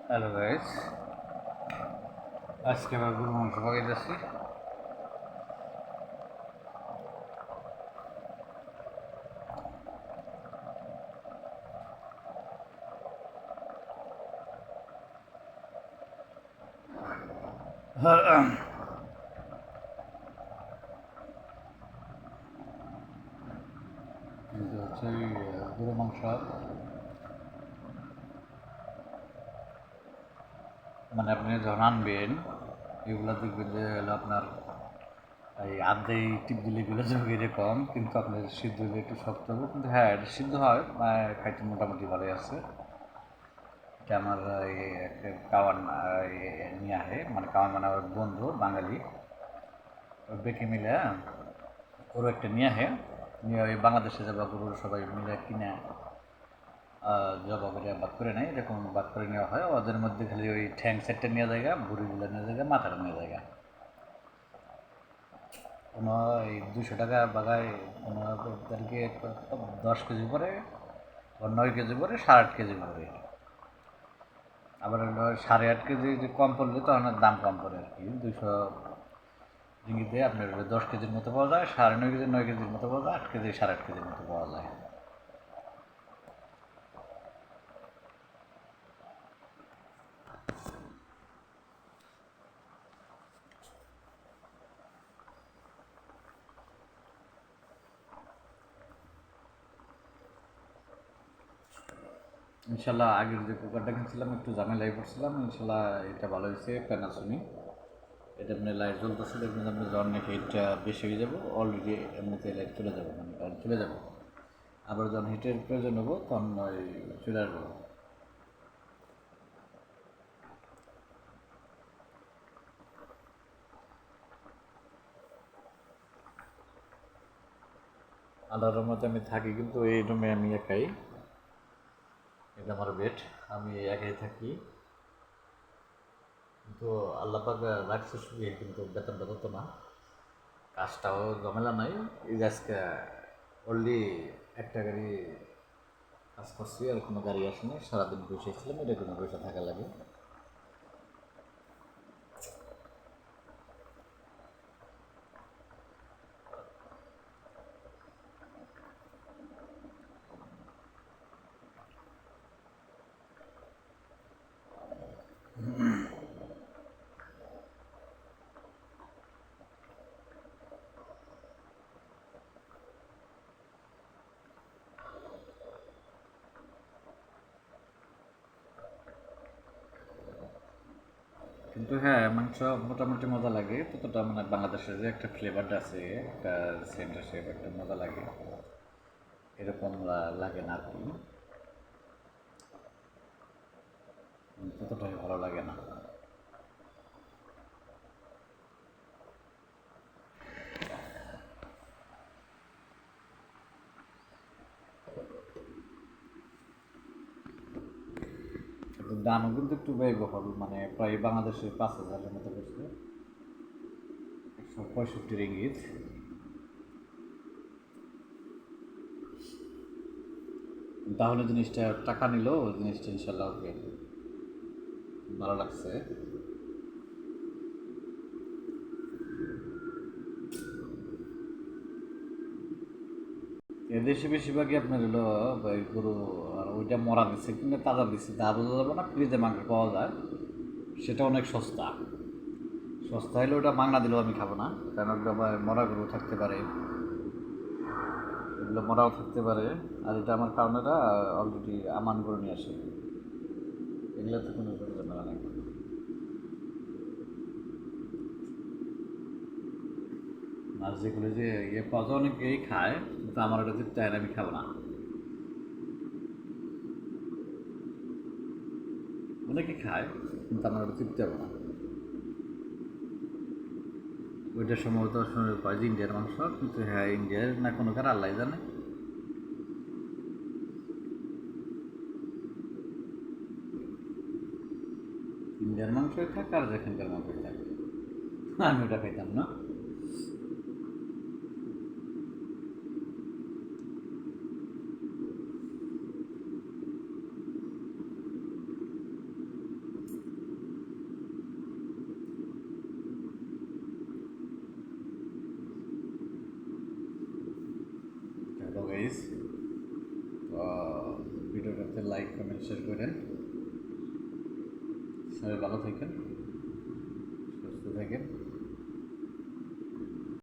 Hello guys, আজকে আবার গরু মাংস পাকাইতেছি। কিন্তু হচ্ছে ওই গরু মাংস মানে আপনি যখন আনবেন এগুলো দেখবেন যে হলো আপনার এই আধেই টিপ দিলে এগুলো যাবে এরকম, কিন্তু আপনার সিদ্ধ হলে একটু শক্ত হবে, কিন্তু হ্যাঁ এটা সিদ্ধ হয়, খাইতে মোটামুটি ভালোই আছে। এটা আমার কাওয়ান নিয়ে আহে, মানে কাওয়ান মানে আমার বন্ধু বাঙালি, বেঁকে মিলে গরু একটা নিয়ে আহে, নিয়ে ওই বাংলাদেশে যাবা গরুর সবাই মিলে কিনে জবা করে বাদ করে নেয়, এরকম বাদ করে নেওয়া হয়। ওদের মধ্যে খালি ওই ঠ্যাং সেটটা নিয়ে জায়গা, ভুড়িগুলো নিয়ে জায়গা, মাথাটা নিয়ে জায়গা। কোনো এই 200 টাকা বাগায় কোনো তাদেরকে 10 কেজি পরে বা 9 কেজি পরে, 8.5 কেজি পরে। আবার হলো 8.5 কেজি যে কম পড়লে তখন দাম কম পড়ে আর কি, 200 রিঙ্গিতে আপনার 10 কেজির মতো পাওয়া যায়, 9.5 কেজি 9 কেজির মতো পাওয়া যায়, 8 কেজি 8.5 কেজির মতো পাওয়া যায়। ইনশাল্লাহ আগের যে কুকারটা কিনছিলাম একটু ঝামেলায় পড়ছিলাম, ইনশাল্লাহ এটা ভালো হয়েছে, প্যানাসোনিক। এটা আপনি লাইট জ্বলতেছে, দেখবেন আপনি যখন নাকি হিটটা বেশি হয়ে যাবো অলরেডি এমনিতে লাইট চলে যাবে, মানে কারেন্ট চলে যাবে। আবার যখন হিটের প্রয়োজন হবো তখন ওই চলে আসবো। আল্লাহর রহমতে আমি থাকি কিন্তু এই রুমে আমি একাই, এটা আমার বেড, আমি একাই থাকি। কিন্তু আল্লাহ পাক রাখছে শুয়ে, কিন্তু বেতনটা তত না, কাজটাও ঝামেলা নাই। এই যে আজকে অনলি একটা গাড়ি কাজ করছি, আর কোনো গাড়ি আসেনি, সারাদিন বসেছিলাম, এটা কোনো বসে থাকা লাগে। কিন্তু হ্যাঁ মাংস মোটামুটি মজা লাগে, ততটা মানে বাংলাদেশের যে একটা ফ্লেভারটা আছে, একটা সেন্ট আছে, একটা মজা লাগে, এরকম লাগে না আর কি, ততটাই ভালো লাগে না। কিন্তু দামও কিন্তু একটু ব্যয়বহুল, মানে প্রায় বাংলাদেশের 5,000-এর মতো পড়ছে, 165 রিঙ্গিত। তাহলে জিনিসটা টাকা নিল, জিনিসটা ইনশাল্লাহ ওকে ভালো লাগছে। এদেশে বেশিরভাগই আপনার হলো ওই গরু, ওইটা মরা দিচ্ছে কিংবা তাজা দিচ্ছে তা বোঝা যাবে না, ফ্রিজে মাংস পাওয়া যায়, সেটা অনেক সস্তা। সস্তা হলে ওটা মাংনা দিলেও আমি খাবো না, কারণ ওগুলো আবার মরা গরু থাকতে পারে, এগুলো মরাও থাকতে পারে। আর এটা আমার কারণেরা অলরেডি আমান করে নিয়ে আসে, এগুলো তো কোনো ঝামেলা নেই। আর যেগুলো যে ইয়ে পাওয়া যায় অনেকেই খায়, কিন্তু আমার ওটা তৃপ্তি হয় না, আমি খাবো না। অনেকে খায় কিন্তু আমার ওটা তৃপ্তি হবে না। ওইটা সম্ভবত শুনে পাই যে ইন্ডিয়ার মাংস, কিন্তু হ্যাঁ ইন্ডিয়ার না কোনো কার আল্লাহ জানে। ইন্ডিয়ার মাংসই থাক আর যেখানকার মাংসই থাক, আমি ওটা খাইতাম না। গাইস। তো ভিডিওটাতে লাইক কমেন্ট শেয়ার করেন। সবাই ভালো থাকেন, সুস্থ থাকেন।